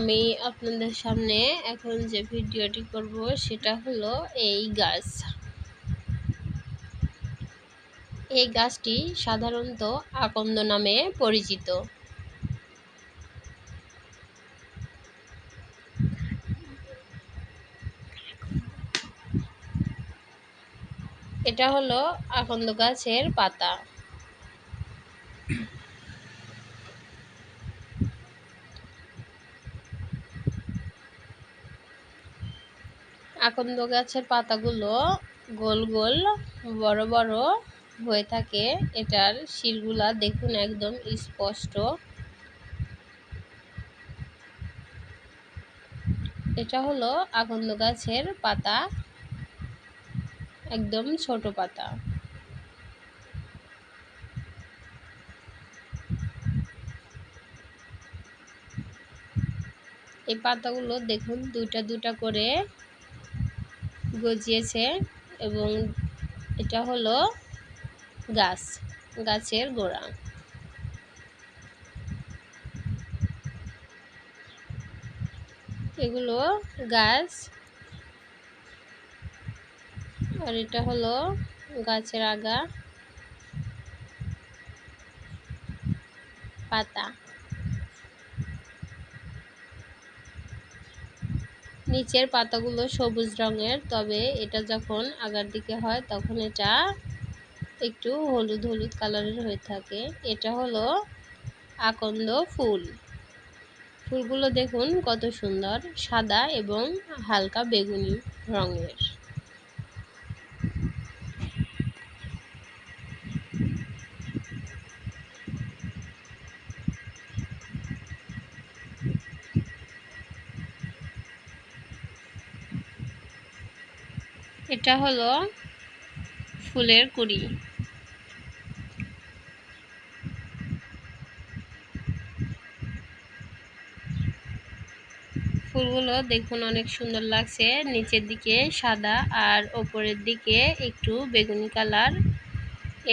আমি আপনাদের সামনে এখন যে ভিডিওটি করব সেটা হলো এই গাছ। এই গাছটি সাধারণত আকন্দ নামে পরিচিত। এটা হলো আকন্দ গাছের পাতা। আকন্দ গাছের পাতাগুলো গোল গোল বড় বড় হয়ে থাকে। এটার শিরগুলা দেখুন একদম স্পষ্ট। এটা হলো আকন্দ গাছের পাতা, একদম ছোট পাতা। এই পাতাগুলো দেখুন দুইটা দুইটা করে গজিয়েছে এবং এটা হলো গাছের গোড়া। এগুলো গাছ আর এটা হলো গাছের আগা, পাতা। নিচের পাতাগুলো সবুজ রঙের, তবে এটা যখন আগার দিকে হয় তখন এটা একটু হলুদ হলুদ কালারের হয়ে থাকে। এটা হলো আকন্দ ফুল। ফুলগুলো দেখুন কত সুন্দর, সাদা এবং হালকা বেগুনি রঙের। এটা হলো ফুলের কুঁড়ি। ফুলগুলো দেখুন অনেক সুন্দর লাগছে, নিচের দিকে সাদা আর ওপরের দিকে একটু বেগুনি কালার।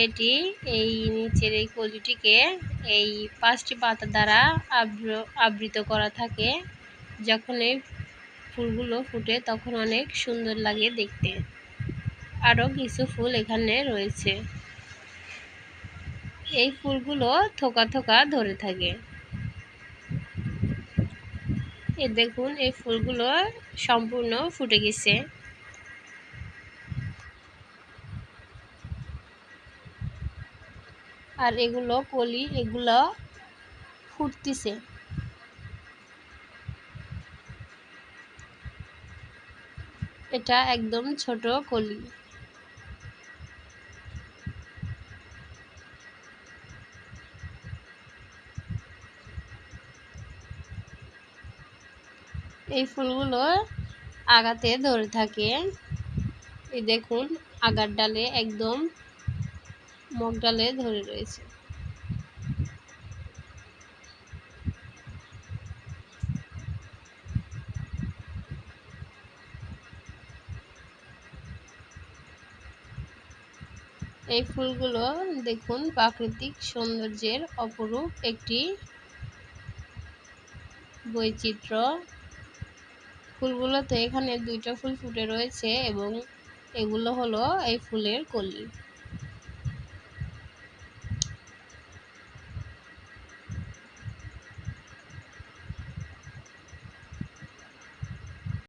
এটি এই নিচের এই কলিটিকে এই 5টি পাতা দ্বারা আবৃত করা থাকে। যখন এই ফুলগুলো ফুটে তখন অনেক সুন্দর লাগে দেখতে। আরও কিছু ফুল এখানে রয়েছে। এই ফুলগুলো থোকা থোকা ধরে থাকে। এই দেখুন এই ফুলগুলো সম্পূর্ণ ফুটে গেছে। আর এগুলো কলি, এগুলো ফুটতেছে। এটা একদম ছোট কলি। এই ফুলগুলো আগাতে ধরে থাকে। এই দেখুন আগার ডালে একদম মগ ডালে ধরে রয়েছে। এই ফুলগুলো দেখুন প্রাকৃতিক সৌন্দর্যের অপরূপ একটি বৈচিত্র্য। ফুলগুলোতে এখানে 2টা ফুল ফুটে রয়েছে এবং এগুলো হলো এই ফুলের কলি।